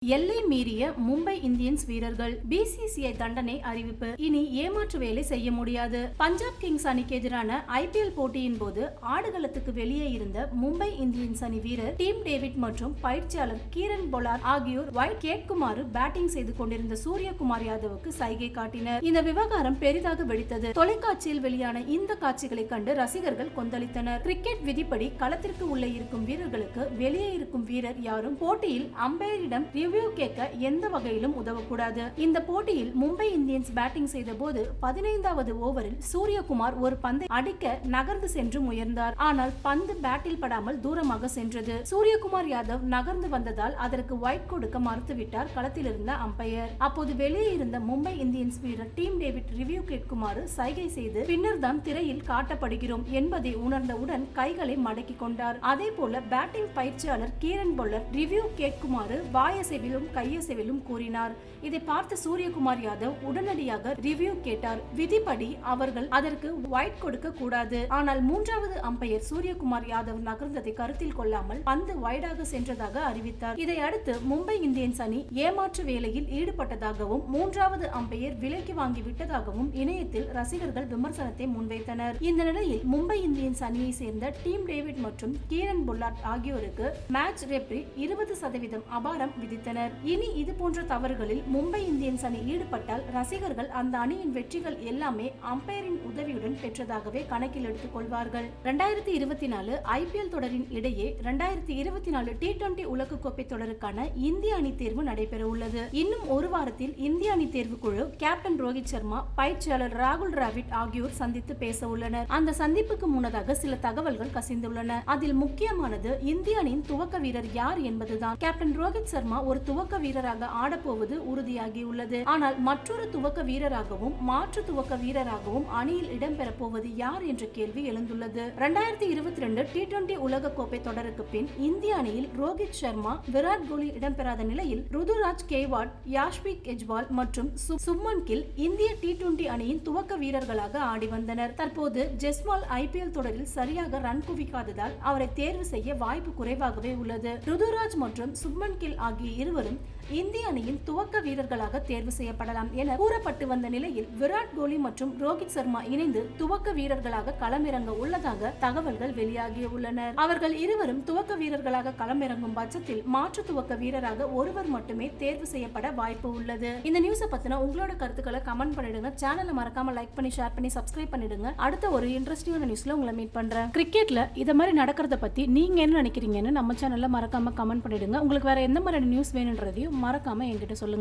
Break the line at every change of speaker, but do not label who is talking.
எல்லை மீறிய மும்பை இந்தியன்ஸ் வீரர்கள் பிசிசிஐ தண்டனை அறிவிப்பு. இனி ஏமாற்று வேலை செய்ய முடியாது. பஞ்சாப் கிங்ஸ் அணிக்கு எதிரான ஐபிஎல் போட்டியின் போது ஆடுகளத்துக்கு வெளியே இருந்த மும்பை இந்தியன்ஸ் அணி வீரர் டீம் டேவிட் மற்றும் பயிற்சியாளர் கீரன் பொலார்ட் ஆகியோர் ஒயிட் கேட்குமாறு பேட்டிங் செய்து கொண்டிருந்த சூரியகுமார் யாதவுக்கு சைகை காட்டினர். இந்த விவகாரம் பெரிதாக வெடித்தது. தொலைக்காட்சியில் வெளியான இந்த காட்சிகளை கண்டு ரசிகர்கள் கொந்தளித்தனர். கிரிக்கெட் விதிப்படி களத்திற்கு உள்ளே இருக்கும் வீரர்களுக்கு வெளியே இருக்கும் வீரர் யாரும் போட்டியில் அம்பையரிடம் ரிவ்யூ கேட்க எந்த வகையிலும் உதவக்கூடாது. இந்த போட்டியில் மும்பை இந்தியன்ஸ் பேட்டிங் செய்த போது 15வது ஓவரில் சூரியகுமார் ஒரு பந்தை அடிக்க நகர்ந்து சென்று முயன்றார். ஆனால் பந்து பேட்டில் படாமல் தூரமாக சென்றது. சூரியகுமார் யாதவ் நகர்ந்து வந்ததால் அதற்கு ஒயிட் கொடுக்க மறுத்துவிட்டார் களத்தில் இருந்த அம்பையர். அப்போது வெளியே இருந்த மும்பை இந்தியன்ஸ் வீரர் டீம் டேவிட் ரிவ்யூ கேட்குமாறு சைகை செய்து பின்னர் தான் திரையில் காட்டப்படுகிறோம் என்பதை உணர்ந்தவுடன் கைகளை மடக்கி கொண்டார். அதே போல பேட்டிங் பயிற்சியாளர் கீரன் பொலார்ட் ரிவ்யூ கேட்குமாறு வாயசை கையசைவிலும் கூறினார். இதை பார்த்த சூரியகுமார் யாதவ் உடனடியாக ரிவ்யூ கேட்டார். விதிப்படி அவர்கள் அதற்கு ஒயிட் கொடுக்க கூடாது. ஆனால் 3வது அம்பையர் சூரியகுமார் யாதவ் நகர்ந்ததை கருத்தில் கொள்ளாமல் பந்து வைடாக சென்றதாக அறிவித்தார். இதை அடுத்து மும்பை இந்தியன்ஸ் அணி ஏமாற்று வேலையில் ஈடுபட்டதாகவும் 3வது அம்பையர் விலைக்கு வாங்கி விட்டதாகவும் இணையத்தில் ரசிகர்கள் விமர்சனத்தை முன்வைத்தனர். இந்த நிலையில் மும்பை இந்தியன்ஸ் அணியை சேர்ந்த டீம் டேவிட் மற்றும் கீரன் பொலார்ட் ஆகியோருக்கு மேட்ச் ரெப்ரி 20% அபாரம் விதித்தனர். இனி இது போன்ற தவறுகளில் மும்பை இந்தியன்ஸ் அணி ஈடுபட்டால் ரசிகர்கள் அந்த அணியின் வெற்றிகள் எல்லாமே அம்பையரின் உதவியுடன் பெற்றதாகவே கணக்கில் எடுத்துக் கொள்வார்கள். 2024 ஐபிஎல் தொடரின் இடையே 2024 T20 உலகக்கோப்பை தொடருக்கான இந்திய அணி தேர்வு நடைபெற உள்ளது. இன்னும் ஒரு வாரத்தில் இந்திய அணி தேர்வு குழு கேப்டன் ரோஹித் சர்மா, பயிற்சியாளர் ராகுல் டிராவிட் ஆகியோர் சந்தித்து பேச உள்ளனர். அந்த சந்திப்புக்கு முன்னதாக சில தகவல்கள் கசிந்துள்ளன. அதில் முக்கியமானது இந்திய அணியின் துவக்க வீரர் யார் என்பதுதான். கேப்டன் ரோஹித் சர்மா ஒரு துவக்க வீரராக ஆடப்போவது உறுதியாகியுள்ளது. ஆனால் மற்றொரு துவக்க வீரராகவும் மாற்று துவக்க வீரராகவும் அணியில் இடம்பெற போவது யார் என்ற கேள்வி எழுந்துள்ளது. 2022 T20 உலகக்கோப்பை தொடருக்கு பின் இந்திய அணியில் ரோஹித் சர்மா, விராட் கோலி இடம்பெறாத நிலையில் ருதுராஜ் கேவாட், யாஷ்விக் கெஜ்வால் மற்றும் சுப்மன் கில் இந்திய T20 அணியின் துவக்க வீரர்களாக ஆடி வந்தனர். தற்போது ஜெஸ்வால் ஐபிஎல் தொடரில் சரியாக ரன் குவிக்காததால் அவரை தேர்வு செய்ய வாய்ப்பு குறைவாகவே உள்ளது. ருதுராஜ் மற்றும் சுப்மன் கில் ஆகிய இருவரும் இந்திய அணியின் துவக்க வீரர்களாக தேர்வு செய்யப்படலாம் என கூறப்பட்டு வந்த நிலையில் விராட் கோலி மற்றும் ரோஹித் சர்மா இணைந்து துவக்க வீரர்களாக களமிறங்க உள்ளதாக தகவல்கள் வெளியாகியுள்ளன. அவர்கள் இருவரும் துவக்க வீரர்களாக களமிறங்கும் பட்சத்தில் மாற்று துவக்க வீரராக ஒருவர் மட்டுமே தேர்வு செய்யப்பட வாய்ப்பு உள்ளது. இந்த நியூஸை பத்தின உங்களோட கருத்துக்களை கமெண்ட் பண்ணிடுங்க. சேனலை மறக்காம லைக் பண்ணி, ஷேர் பண்ணி, சப்ஸ்கிரைப் பண்ணிடுங்க. அடுத்த ஒரு இன்ட்ரெஸ்டிங்கான நியூஸ்ல உங்களை மீட் பண்றேன். கிரிக்கெட்ல இத மாதிரி நடக்கிறத பத்தி நீங்க என்ன நினைக்கிறீங்கன்னு நம்ம சேனல்ல மறக்காம கமெண்ட் பண்ணிடுங்க. உங்களுக்கு வேற எந்த மாதிரி நியூஸ் வேணும்ன்றதையும் மறக்காம என்கிட்ட சொல்லுங்க.